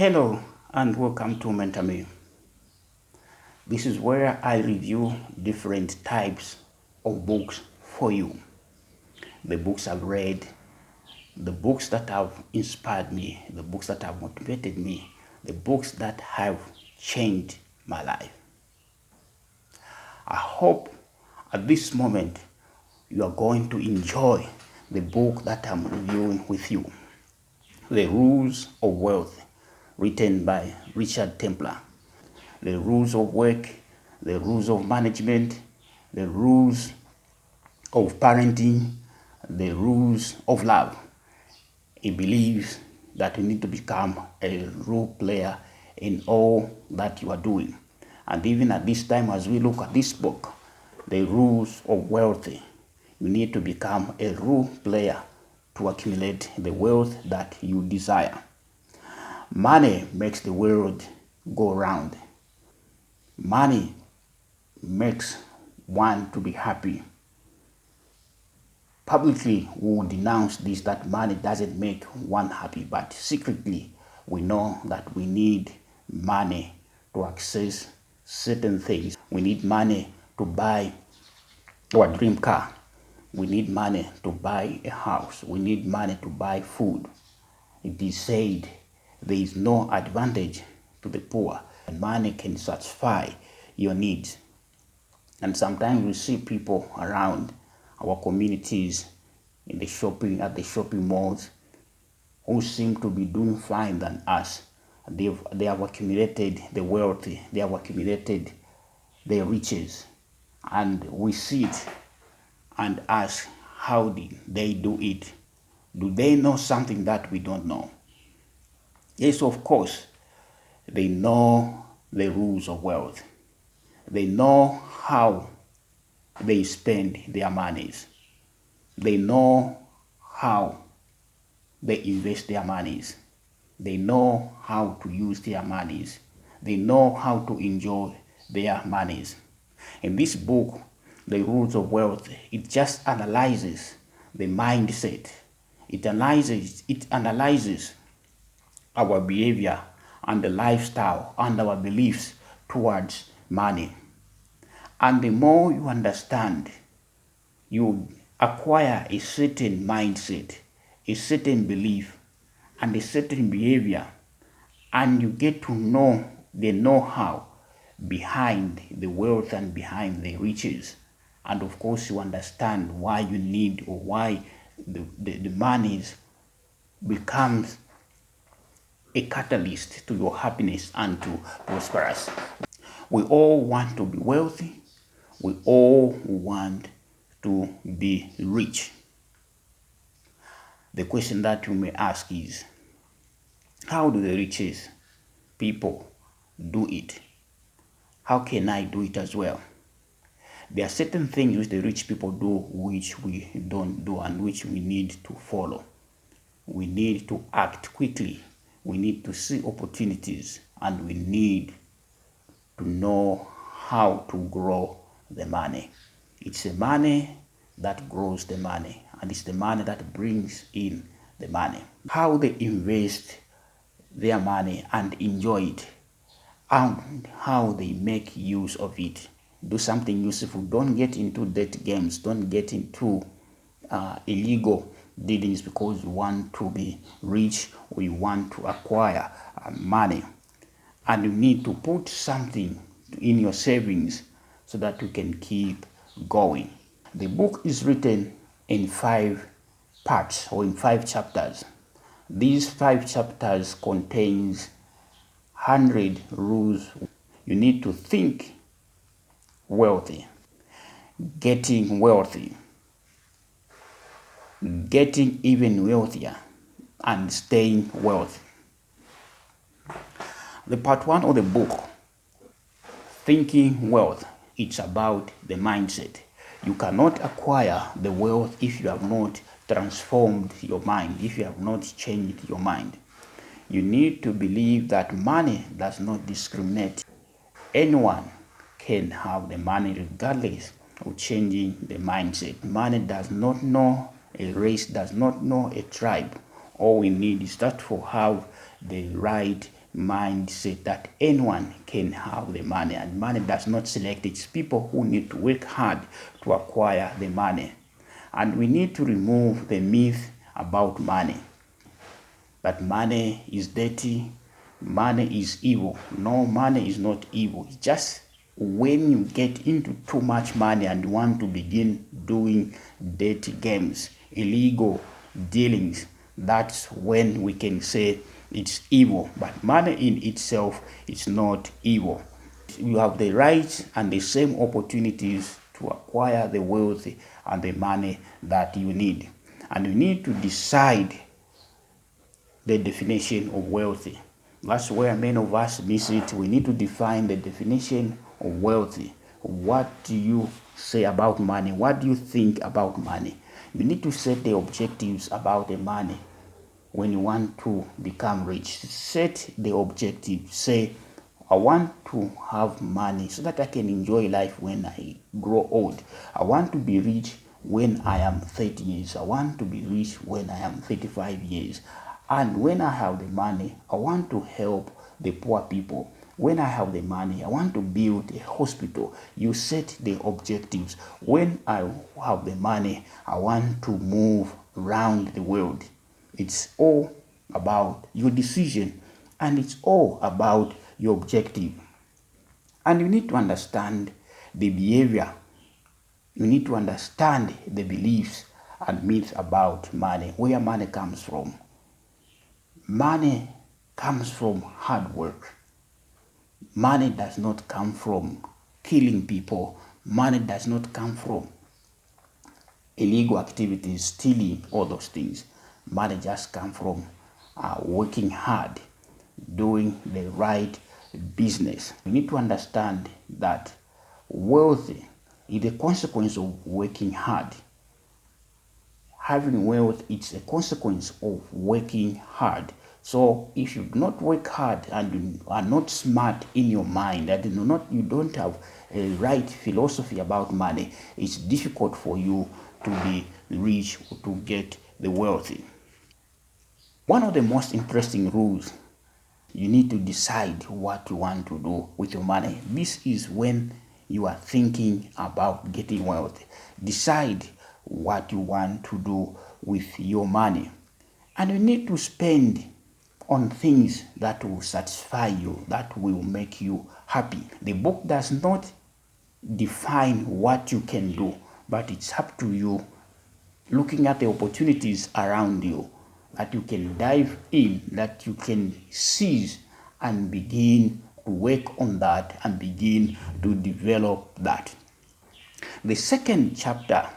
Hello and welcome to Mentor Me. This is where I review different types of books for you. The books I've read, the books that have inspired me, the books that have motivated me, the books that have changed my life. I hope at this moment you are going to enjoy the book that I'm reviewing with you. The Rules of Wealth, written by Richard Templar. The rules of work, the rules of management, the rules of parenting, the rules of love. He believes that you need to become a role player in all that you are doing. And even at this time, as we look at this book, the rules of wealth, you need to become a role player to accumulate the wealth that you desire. Money makes the world go round. Money makes one to be happy. Publicly, we will denounce this, that money doesn't make one happy, but secretly, we know that we need money to access certain things. We need money to buy our dream car. We need money to buy a house. We need money to buy food. It is said there is no advantage to the poor. Money can satisfy your needs. And sometimes we see people around our communities at the shopping malls who seem to be doing fine than us. They have accumulated the wealth, they have accumulated their riches, and we see it and ask, how did they do it? Do they know something that we don't know? Yes, of course, they know the rules of wealth. They know how they spend their monies. They know how they invest their monies. They know how to use their monies. They know how to enjoy their monies. In this book, The Rules of Wealth, it just analyzes the mindset. It analyzes our behavior and the lifestyle and our beliefs towards money. And the more you understand, you acquire a certain mindset, a certain belief, and a certain behavior, and you get to know the know-how behind the wealth and behind the riches. And of course, you understand why you need, or why the money becomes a catalyst to your happiness and to prosperous. We all want to be wealthy. We all want to be rich. The question that you may ask is, how do the richest people do it? How can I do it as well? There are certain things which the rich people do which we don't do, and which we need to follow. We need to act quickly. We need to see opportunities, and we need to know how to grow the money. It's the money that grows the money, and it's the money that brings in the money. How they invest their money and enjoy it, and how they make use of it. Do something useful. Don't get into debt games. Don't get into illegal dealings because you want to be rich or you want to acquire money. And you need to put something in your savings so that you can keep going. The book is written in 5 parts, or in 5 chapters. These 5 chapters contains 100 rules. You need to think wealthy, getting wealthy, getting even wealthier, and staying wealthy. The part 1 of the book, Thinking Wealth, it's about the mindset. You cannot acquire the wealth if you have not transformed your mind, if you have not changed your mind. You need to believe that money does not discriminate. Anyone can have the money regardless of changing the mindset. Money does not know a race, does not know a tribe. All we need is that to have the right mindset that anyone can have the money, and money does not select. It's people who need to work hard to acquire the money. And we need to remove the myth about money, that money is dirty, money is evil. No, money is not evil. It's just when you get into too much money and want to begin doing dirty games, illegal dealings, that's when we can say it's evil. But money in itself is not evil. You have the rights and the same opportunities to acquire the wealth and the money that you need. And you need to decide the definition of wealthy. That's where many of us miss it. We need to define the definition of wealthy. What do you say about money? What do you think about money? You need to set the objectives about the money. When you want to become rich, set the objective. Say, I want to have money so that I can enjoy life when I grow old. I want to be rich when I am 30 years. I want to be rich when I am 35 years. And when I have the money, I want to help the poor people. When I have the money, I want to build a hospital. You set the objectives. When I have the money, I want to move around the world. It's all about your decision, and it's all about your objective. And you need to understand the behavior. You need to understand the beliefs and myths about money, where money comes from. Money comes from hard work. Money does not come from killing people. Money does not come from illegal activities, stealing, all those things. Money just comes from working hard, doing the right business. You need to understand that wealth is a consequence of working hard. Having wealth, it's a consequence of working hard. So if you do not work hard and you are not smart in your mind, and you don't have a right philosophy about money, it's difficult for you to be rich or to get the wealthy. One of the most interesting rules, you need to decide what you want to do with your money. This is when you are thinking about getting wealth. Decide what you want to do with your money. And you need to spend on things that will satisfy you, that will make you happy. The book does not define what you can do, but it's up to you, looking at the opportunities around you, that you can dive in, that you can seize and begin to work on that and begin to develop that. The second chapter,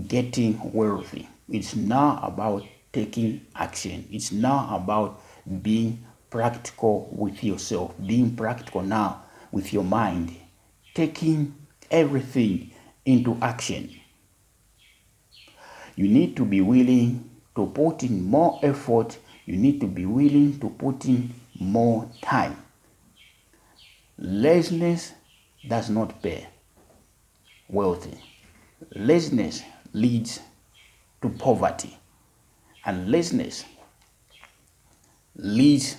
getting wealthy, it's now about taking action. It's now about being practical with yourself, being practical now with your mind, taking everything into action. You need to be willing to put in more effort. You need to be willing to put in more time. Laziness does not pay wealthy. Laziness leads to poverty, and laziness leads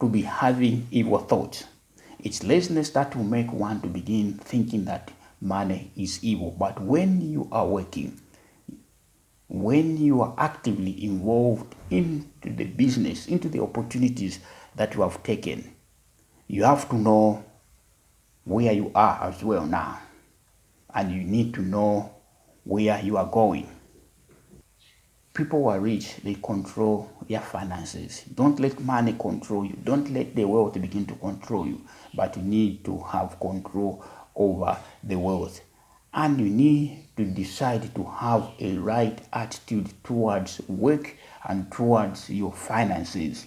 to be having evil thoughts. It's laziness that will make one to begin thinking that money is evil. But when you are working, when you are actively involved into the business, into the opportunities that you have taken, you have to know where you are as well now. And you need to know where you are going. People who are rich, they control their finances. Don't let money control you. Don't let the wealth begin to control you. But you need to have control over the wealth. And you need to decide to have a right attitude towards work and towards your finances.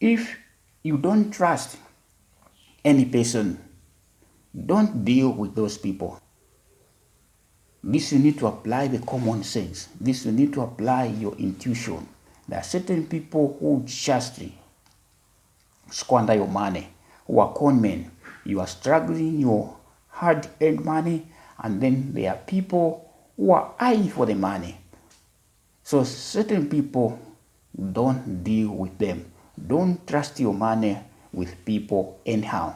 If you don't trust any person, don't deal with those people. This you need to apply the common sense. This you need to apply your intuition. There are certain people who just squander your money, who are con men. You are struggling your hard-earned money, and then there are people who are eyeing for the money. So certain people, don't deal with them. Don't trust your money with people anyhow.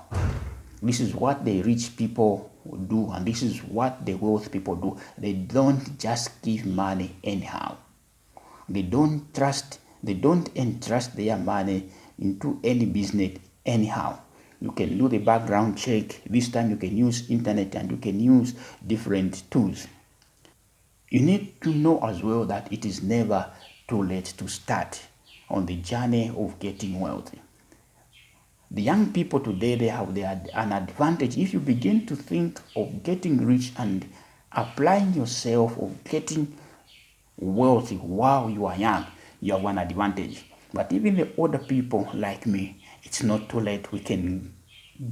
This is what the rich people do, and this is what the wealthy people do. They don't just give money anyhow. They don't entrust their money into any business anyhow. You can do the background check. This time you can use internet and you can use different tools. You need to know as well that it is never too late to start on the journey of getting wealthy. The young people today, they have an advantage. If you begin to think of getting rich and applying yourself of getting wealthy while you are young, you have one advantage. But even the older people like me, it's not too late. We can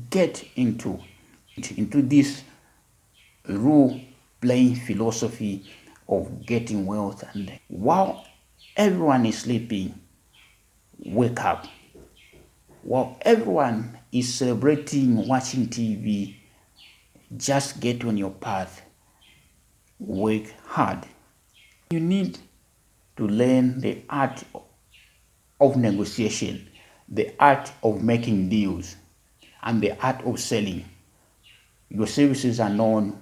get into this role-playing philosophy of getting wealth. And while everyone is sleeping, wake up. While everyone is celebrating, watching TV, just get on your path. Work hard. You need to learn the art of negotiation, the art of making deals, and the art of selling. Your services are known.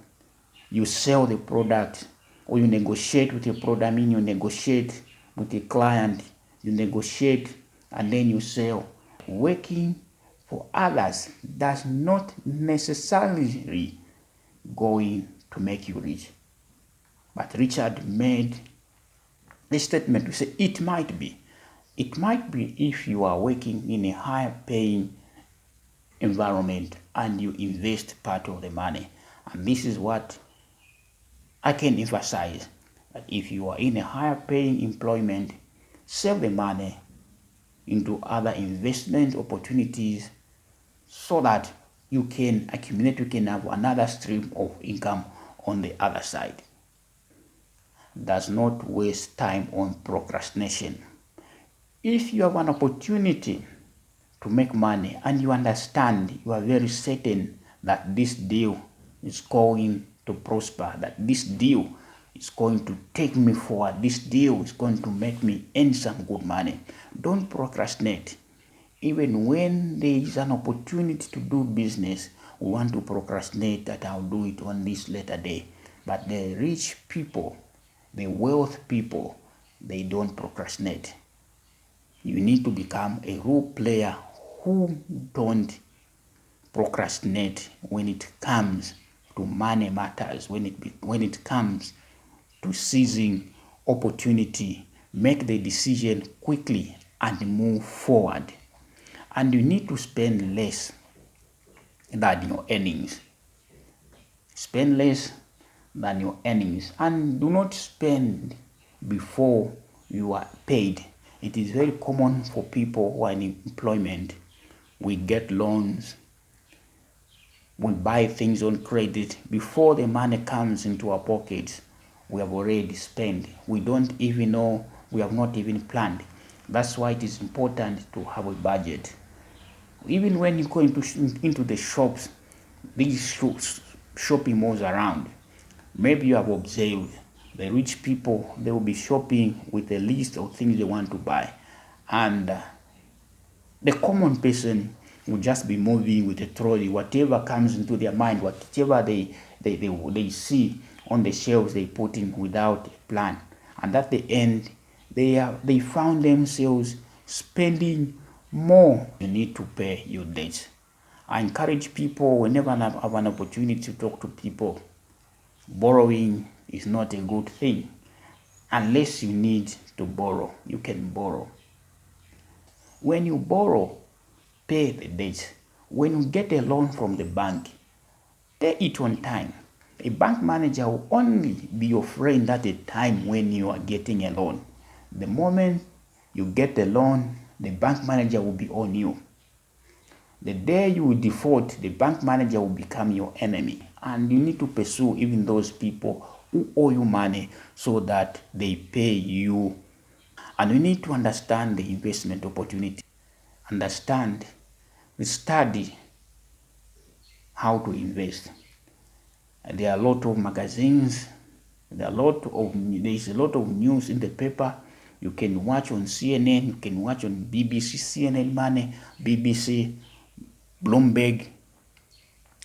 You sell the product, or you negotiate with a product. I mean, you negotiate with a client, you negotiate, and then you sell. Working for others does not necessarily going to make you rich. But Richard made a statement to say it might be. It might be if you are working in a higher paying environment and you invest part of the money. And this is what I can emphasize, that if you are in a higher paying employment, save the money into other investment opportunities so that you can accumulate, you can have another stream of income on the other side. Does not waste time on procrastination. If you have an opportunity to make money and you understand, you are very certain that this deal is going to prosper, that this deal is going to take me forward, this deal is going to make me earn some good money, don't procrastinate. Even when there is an opportunity to do business, we want to procrastinate that I'll do it on this later day. But the rich people, the wealth people, they don't procrastinate. You need to become a role player who don't procrastinate when it comes to money matters, when it comes to seizing opportunity. Make the decision quickly and move forward. And you need to spend less than your earnings. Spend less than your earnings, and do not spend before you are paid. It is very common for people who are in employment. We get loans, we buy things on credit. Before the money comes into our pockets, we have already spent. We don't even know, we have not even planned. That's why it is important to have a budget. Even when you go into the shops, these shopping malls around, maybe you have observed the rich people, they will be shopping with a list of things they want to buy. And the common person will just be moving with a trolley, whatever comes into their mind, whatever they see on the shelves, they put in without a plan. And at the end, they found themselves spending more. You need to pay your debts. I encourage people, whenever I have an opportunity to talk to people, borrowing is not a good thing. Unless you need to borrow, you can borrow. When you borrow, pay the debt. When you get a loan from the bank, pay it on time. A bank manager will only be your friend at the time when you are getting a loan. The moment you get a loan, the bank manager will be on you. The day you will default, the bank manager will become your enemy. And you need to pursue even those people who owe you money so that they pay you. And you need to understand the investment opportunity. Understand, study how to invest. There are a lot of magazines, there is a lot of news in the paper. You can watch on CNN, you can watch on BBC, CNN Money, BBC, Bloomberg,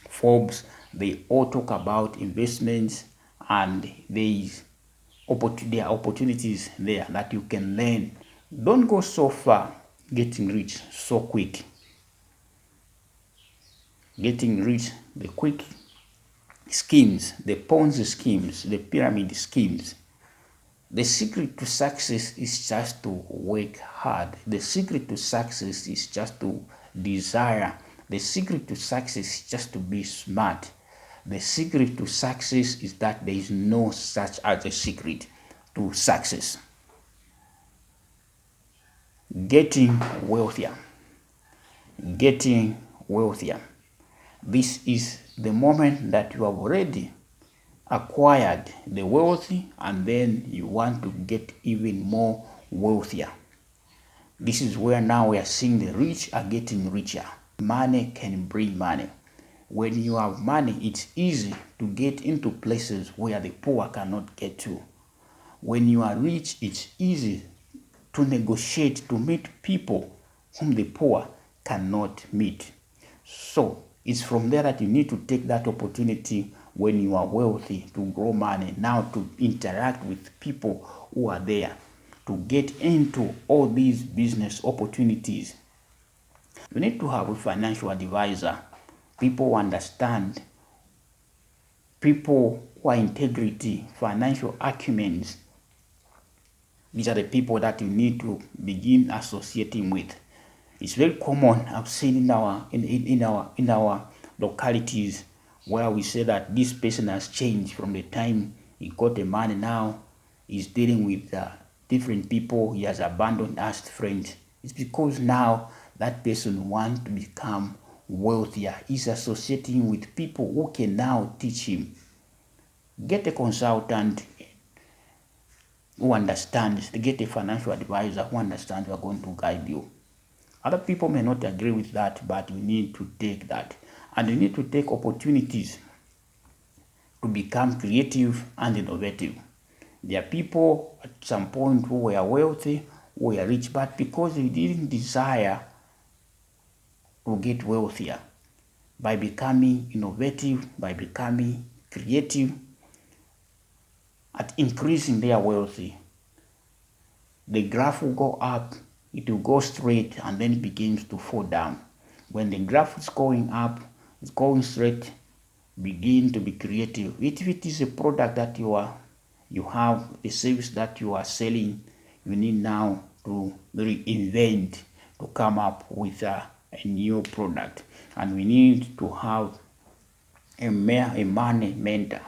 Forbes. They all talk about investments, and there are opportunities there that you can learn. Don't go so far getting rich so quick. Getting rich, the quick schemes, the Ponzi schemes, the pyramid schemes. The secret to success is just to work hard. The secret to success is just to desire. The secret to success is just to be smart. The secret to success is that there is no such as a secret to success. Getting wealthier. Getting wealthier. This is the moment that you have already acquired the wealthy, and then you want to get even more wealthier. This is where now we are seeing the rich are getting richer. Money can bring money. When you have money, it's easy to get into places where the poor cannot get to. When you are rich, it's easy to negotiate, to meet people whom the poor cannot meet. So it's from there that you need to take that opportunity when you are wealthy to grow money, now to interact with people who are there, to get into all these business opportunities. You need to have a financial advisor, people who understand, people who are integrity, financial acumens. These are the people that you need to begin associating with. It's very common, I've seen in our localities, where we say that this person has changed from the time he got the money. Now he's dealing with different people. He has abandoned us friends. It's because now that person wants to become wealthier. He's associating with people who can now teach him. Get a consultant who understands. Get a financial advisor who understands, who are going to guide you. Other people may not agree with that, but you need to take that. And you need to take opportunities to become creative and innovative. There are people at some point who were wealthy, who were rich, but because they didn't desire to get wealthier, by becoming innovative, by becoming creative, at increasing their wealthy, the graph will go up, it will go straight, and then it begins to fall down. When the graph is going up, it's going straight, begin to be creative. If it is a product that you have, a service that you are selling, you need now to reinvent, to come up with a new product. And we need to have a money mentor.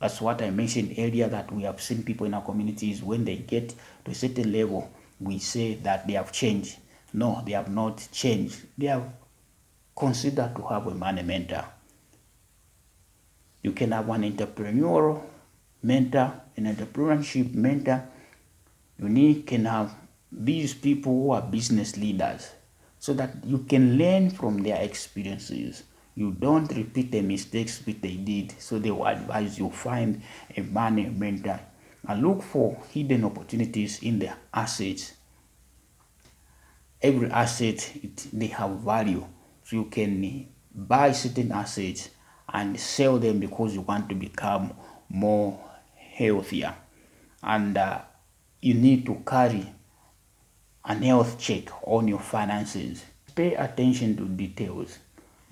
That's what I mentioned earlier, that we have seen people in our communities, when they get to a certain level, we say that they have changed. No, they have not changed. They have considered to have a money mentor. You can have an entrepreneurial mentor, an entrepreneurship mentor. You can have these people who are business leaders, so that you can learn from their experiences. You don't repeat the mistakes that they did, so they will advise you. Find a money mentor and look for hidden opportunities in the assets. Every asset, they have value, so you can buy certain assets and sell them because you want to become more healthier. And you need to carry an health check on your finances. Pay attention to details.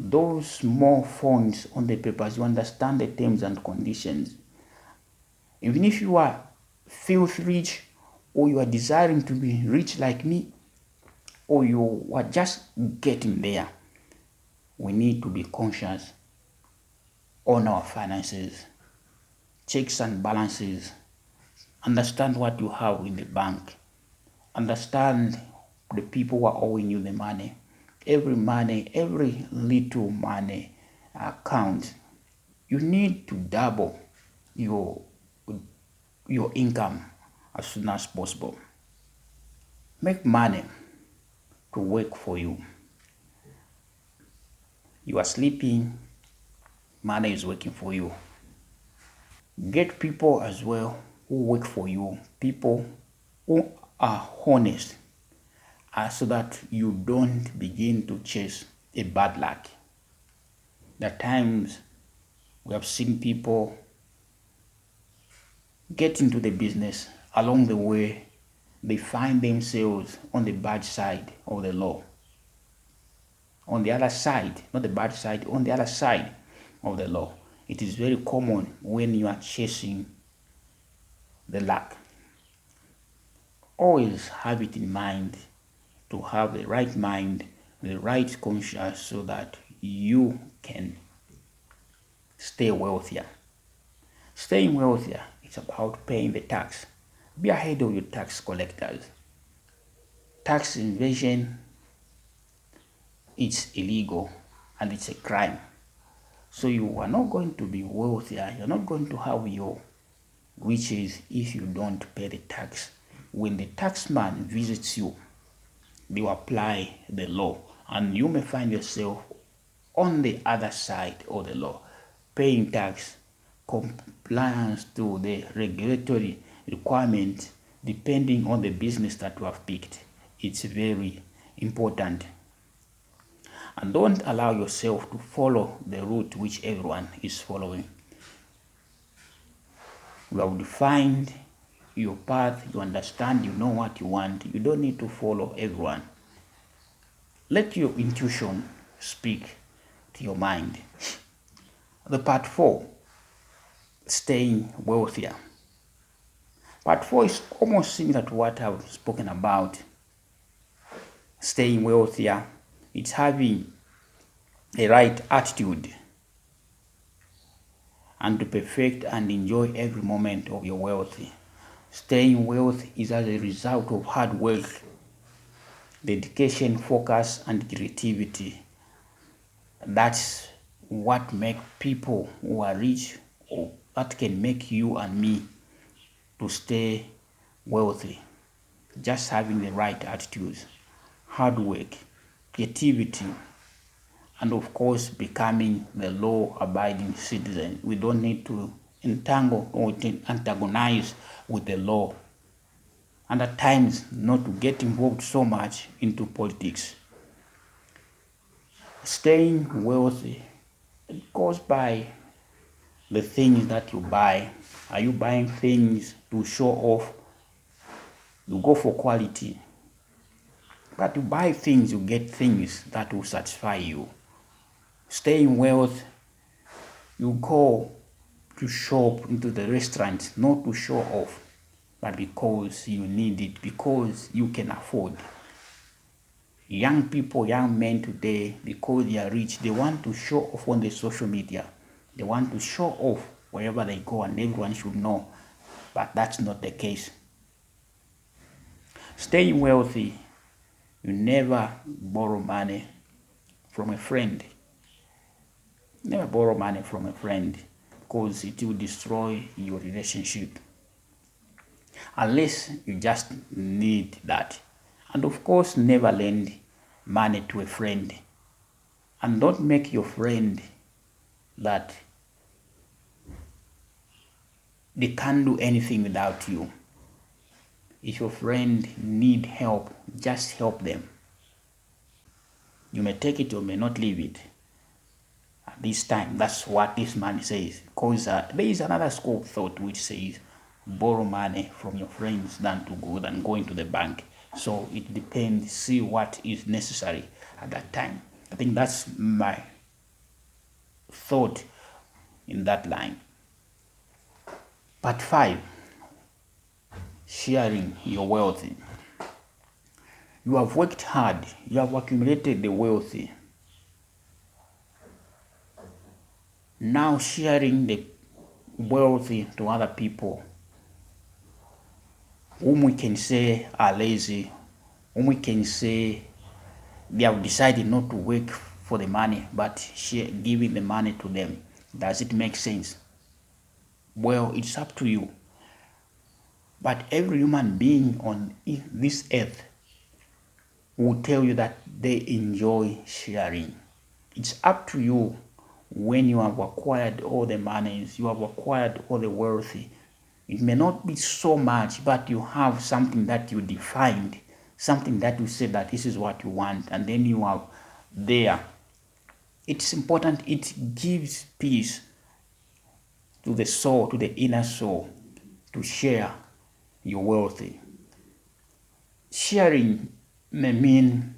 Those small fonts on the papers, you understand the terms and conditions. Even if you are filth rich, or you are desiring to be rich like me, or you are just getting there, we need to be conscious on our finances, checks and balances. Understand what you have in the bank. Understand the people who are owing you the money. Every little money counts. You need to double your income as soon as possible. Make money to work for you. You are sleeping, money is working for you. Get people as well who work for you, people who are honest, so that you don't begin to chase a bad luck. There are times we have seen people get into the business. Along the way, they find themselves on the bad side of the law. On the other side, not the bad side, on the other side of the law. It is very common when you are chasing the luck. Always have it in mind to have the right mind, the right conscience, so that you can stay wealthier. Staying wealthier is about paying the tax. Be ahead of your tax collectors. Tax evasion, it's illegal and it's a crime. So you are not going to be wealthier. You're not going to have your riches if you don't pay the tax. When the taxman visits you, they will apply the law, and you may find yourself on the other side of the law, paying tax, compliance to the regulatory requirements, depending on the business that you have picked. It's very important. And don't allow yourself to follow the route which everyone is following. You have defined your path, you understand, you know what you want. You don't need to follow everyone. Let your intuition speak to your mind. The part 4, staying wealthier. Part 4 is almost similar to what I've spoken about. Staying wealthier, it's having a right attitude and to perfect and enjoy every moment of your wealth. Staying wealthy is as a result of hard work, dedication, focus, and creativity. That's what makes people who are rich, or that can make you and me to stay wealthy. Just having the right attitudes, hard work, creativity, and of course becoming the law-abiding citizen. We don't need to entangle or antagonize with the law, and at times not to get involved so much into politics. Staying wealthy, it goes by the things that you buy. Are you buying things to show off? You go for quality. But you buy things, you get things that will satisfy you. Staying wealthy, you go to shop into the restaurant, not to show off, but because you need it, because you can afford. Young people, young men today, because they are rich, they want to show off on the social media. They want to show off wherever they go, and everyone should know. But that's not the case. Staying wealthy, you never borrow money from a friend. Never borrow money from a friend, because it will destroy your relationship. Unless you just need that. And of course, never lend money to a friend. And don't make your friend that they can't do anything without you. If your friend need help, just help them. You may take it or may not leave it. At this time, that's what this man says. Because there is another school of thought which says, borrow money from your friends than going to the bank. So it depends, see what is necessary at that time. I think that's my thought in that line. Part 5, sharing your wealth. You have worked hard, you have accumulated the wealth. Now sharing the wealth to other people whom we can say are lazy, whom we can say they have decided not to work for the money, but giving the money to them. Does it make sense? Well, it's up to you. But every human being on this earth will tell you that they enjoy sharing. It's up to you. When you have acquired all the monies, you have acquired all the wealth, It may not be so much, but you have something that you defined, something that you said that this is what you want, and then you are there. It's important. It gives peace to the soul, to the inner soul, to share your wealth. Sharing may mean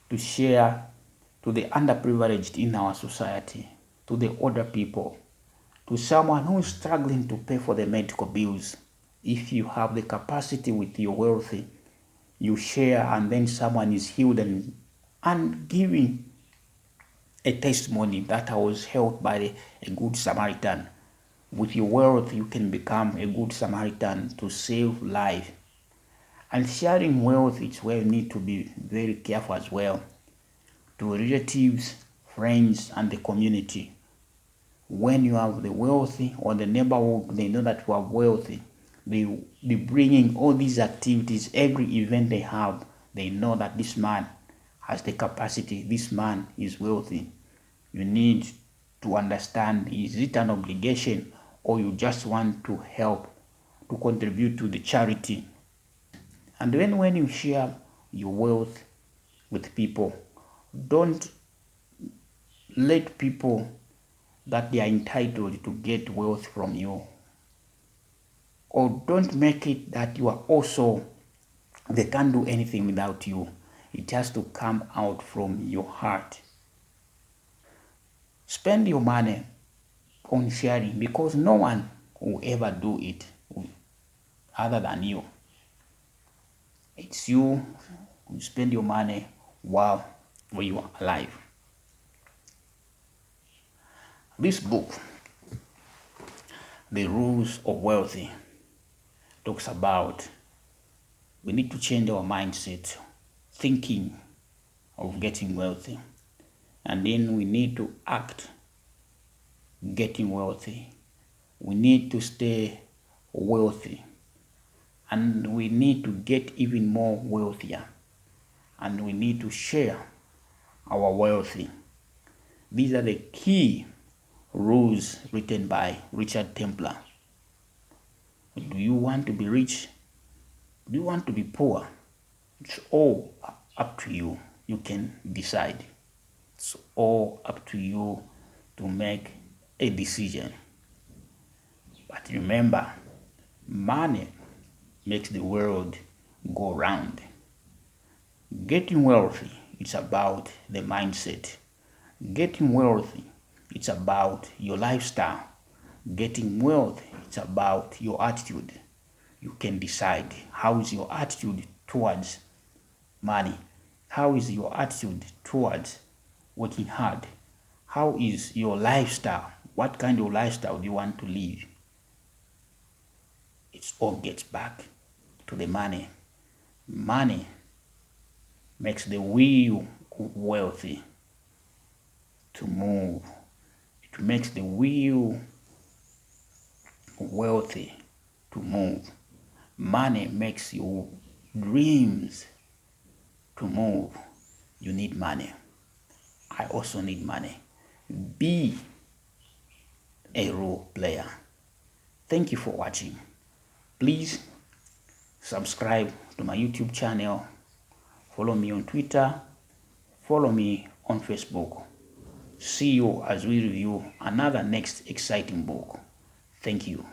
to share to the underprivileged in our society, to the older people, to someone who is struggling to pay for the medical bills. If you have the capacity with your wealth, you share, and then someone is healed and giving a testimony that I was helped by a good Samaritan. With your wealth, you can become a good Samaritan to save life. And sharing wealth is where you need to be very careful as well. To relatives, friends, and the community. When you have the wealthy or the neighborhood, they know that you are wealthy. They will be bringing all these activities, every event they have, they know that this man has the capacity, this man is wealthy. You need to understand, is it an obligation or you just want to help, to contribute to the charity? And then when you share your wealth with people, don't let people that they are entitled to get wealth from you. Or don't make it that you are also, they can't do anything without you. It has to come out from your heart. Spend your money on sharing, because no one will ever do it other than you. It's you who spend your money while you are alive. This book, The Rules of Wealthy, talks about we need to change our mindset, thinking of getting wealthy. And then we need to act getting wealthy. We need to stay wealthy. And we need to get even more wealthier. And we need to share our wealthy. These are the key rules written by Richard Templar. Do you want to be rich? Do you want to be poor? It's all up to you. You can decide. It's all up to you to make a decision. But remember, money makes the world go round. Getting wealthy, it's about the mindset. Getting wealthy, it's about your lifestyle. Getting wealth, it's about your attitude. You can decide how is your attitude towards money. How is your attitude towards working hard? How is your lifestyle? What kind of lifestyle do you want to live? It all gets back to the money. Money makes the wheel wealthy to move. It makes the wheel wealthy to move. Money makes your dreams to move. You need money. I also need money. Be a role player. Thank you for watching. Please subscribe to my YouTube channel. Follow me on Twitter. Follow me on Facebook. See you as we review another next exciting book. Thank you.